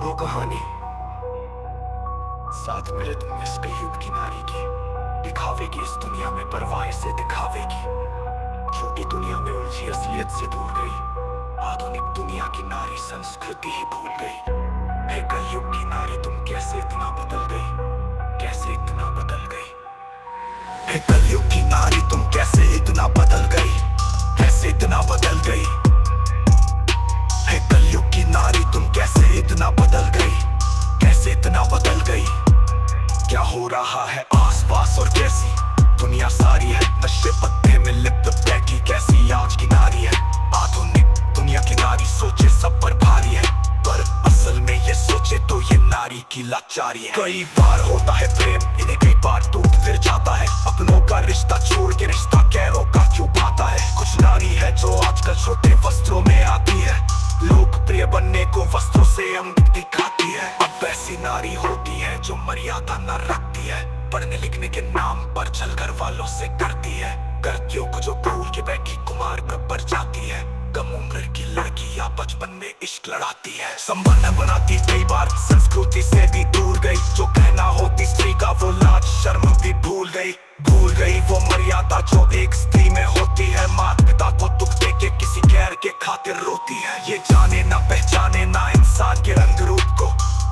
वो कहानी 7 मिनट तुम इस कलयुग की नारी की दिखावेगी इस दुनिया में परवाह से दिखावेगी, छोटी दुनिया में उलझी असलियत से दूर गई। आधुनिक दुनिया की नारी संस्कृति ही भूल गई। है कलयुग की नारी तुम कैसे इतना बदल गई, कैसे इतना बदल गई। है कलयुग की नारी तुम कैसे इतना बदल गई, कैसे इतना बदल गई। है कलयुग की नारी तुम कैसे इतना बदल गई, कैसे इतना बदल गई। क्या हो रहा है आसपास और कैसी दुनिया सारी है नशे पत्ते में लिप्त बैठी कैसी आज की नारी है। आधुनिक दुनिया की नारी सोचे सब पर भारी है, पर असल में ये सोचे तो ये नारी की लाचारी है। कई बार होता है प्रेम इन्हें कई बार टूट फिर जाता है, अपनों का रिश्ता छोड़ के रिश्ता गैरों का क्यों पाता है। कुछ नारी है जो आजकल छोटे वस्त्रों में आती है, लोकप्रिय बनने को वस्त्रों से अंग दिखाती है। अब ऐसी नारी होती है जो मर्यादा न रखती है, पढ़ने लिखने के नाम पर छल घर वालों से करती है। करतियों को जो भूल के बैठी कुमार पर जाती है, कम उम्र की लड़की या बचपन में इश्क लड़ाती है। संबंध बनाती कई बार संस्कृति से भी दूर गई, जो कहना होती स्त्री का वो लाज शर्म भी भूल गई। भूल गई वो मर्यादा जो एक स्त्री में होती है, माता पिता को दुख दे के किसी गैर के खातिर रोती है। ये जाने ना पहचाने ना इंसान के रंग रूप को,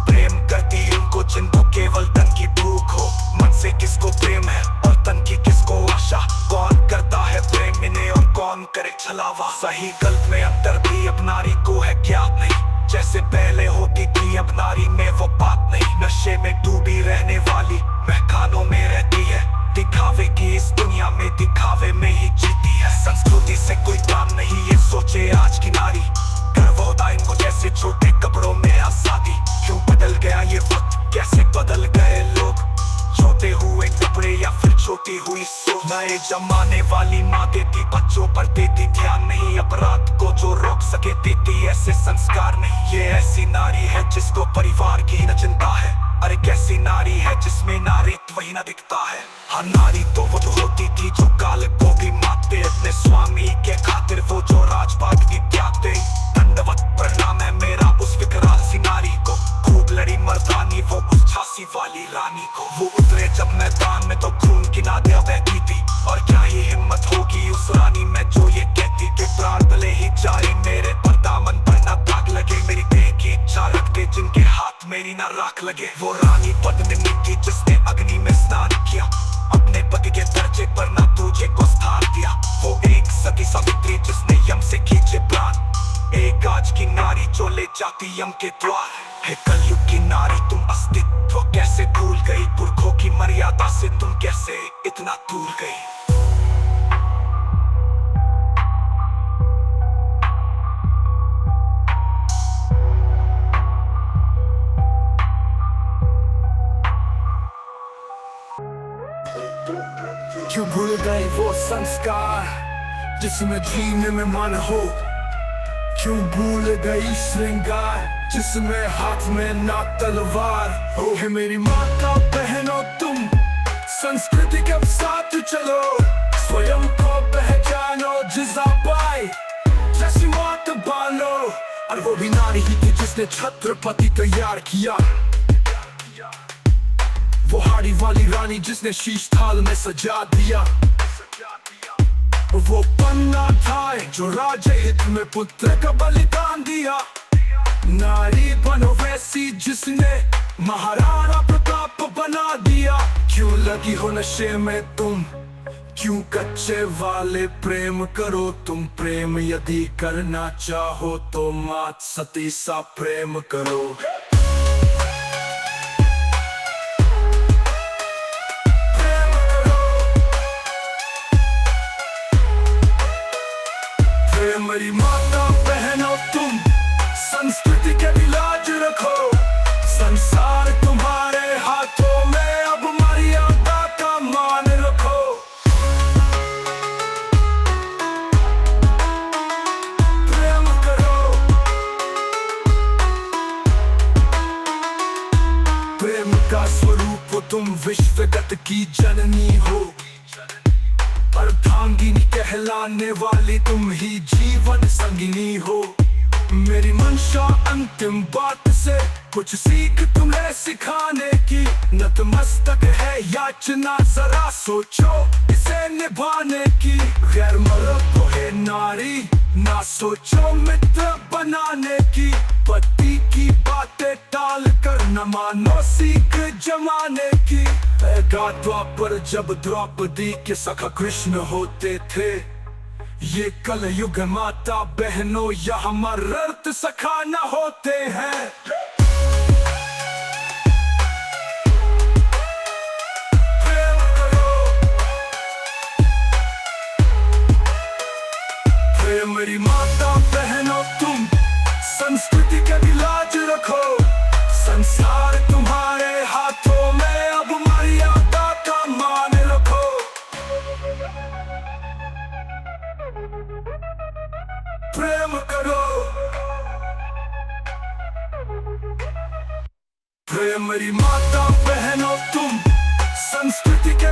प्रेम करती उनको जिनको केवल तन की भूख हो। मन से किसको प्रेम है और तन की किसको आशा, कौन करता है प्रेम इन्हें और कौन करे छलावा। सही गलत में अंतर भी अब नारी को है ज्ञात नहीं, जैसे पहले होती थी अब नारी में वो बात नहीं। नशे में डूबी रहने वाली महकानों में रहती है, दिखावे की इस दुनिया में दिखावे में ही जीती है। संस्कृति से कोई काम नहीं ये सोचे आज की नारी, गर्व होता इनको जैसे छोटे कपड़ों में आजादी। क्यों बदल गया ये वक्त, कैसे बदल गए लोग, छोटे हुए कपड़े या फिर छोटी हुई सोच। नए जमाने वाली माँ देती बच्चों पर देती ध्यान नहीं, अपराध को जो रोक सके देती ऐसे संस्कार नहीं। ये ऐसी नारी है जिसको परिवार की न चिंता है, अरे कैसी नारी है जिसमें नारीत्व ही न दिखता है। हर नारी तो वो तो होती थी जो काल को भी माते, अपने स्वामी के खातिर वो जो राजपाट भी त्यागते। दंडवत प्रणाम है मेरा उस विकराल सी नारी को, खूब लड़ी मर्दानी वो उस झांसी वाली रानी को। वो उतरे जब मैदान में तो खून की नदियां बहती थी, और क्या ही हिम्मत होगी उस रानी में जो ये कहती थी प्राण भले ही जाए मेरे पर दामन पर ना दाग लगे, मेरी देह की इच्छा रखते जिनके हाथ मेरी ना राख लगे। वो रानी पद्मिनी थी जिसने अग्नि में स्नान किया, अपने पति के दर्जे पर ना दूजे को स्थान दिया। वो एक सती सावित्री जिसने यम से खींचे प्राण, एक आज की नारी जो ले जाती यम के द्वार। है कलयुग की नारी तुम अस्तित्व कैसे भूल गई, पुरखों की मर्यादा से तुम कैसे इतना दूर गई। क्यों भूल गए वो संस्कार जिसमें जीने में मन हो, क्यों भूल गई श्रृंगार जिसमें हाथ में ना तलवार हो। है मेरी माता बहनों तुम संस्कृति के साथ चलो, स्वयं को पहचानो जिजा पाए जैसी मात बालो। और वो भी नारी ही थी जिसने छत्रपति तैयार किया, वो हाड़ी वाली रानी जिसने शीश थाल में सजा दिया। वो पन्ना था जो राजे हित में पुत्र का बलिदान दिया। नारी बनो वैसी जिसने महाराणा प्रताप बना दिया। क्यों लगी हो नशे में तुम, क्यों कच्चे वाले प्रेम करो तुम। प्रेम यदि करना चाहो तो मात सती सा प्रेम करो। मेरी माता बहनों तुम संस्कृति के भी लाज रखो, संसार तुम्हारे हाथों में अब मर्यादा का मान रखो। प्रेम करो, प्रेम का स्वरूप तुम विश्वगत की जननी हो, अर्धांगिनी कहलाने वाली तुम ही जीवन संगिनी हो। मेरी मंशा अंतिम बात से कुछ सीख तुम्हें सिखाने की। नतमस्तक है याचना, जरा सोचो इसे निभाने की। गैर मर्द तो है नारी, ना सोचो मित्र बनाने की। पति की बातें टाल कर न मानो सीख जमाने की। द्वापर जब द्रौपदी के सखा कृष्ण होते थे, ये कल युग माता बहनों यहाँ मर्द सखा न होते हैं। प्रेम करो, प्रेम मेरी माता बहनों तुम संस्कृति के भी लाज रखो। संसार तुम्हारे हाथों में, अब मर्यादा का मान रखो। प्रेम करो, प्रेम मेरी माता बहनों तुम संस्कृति के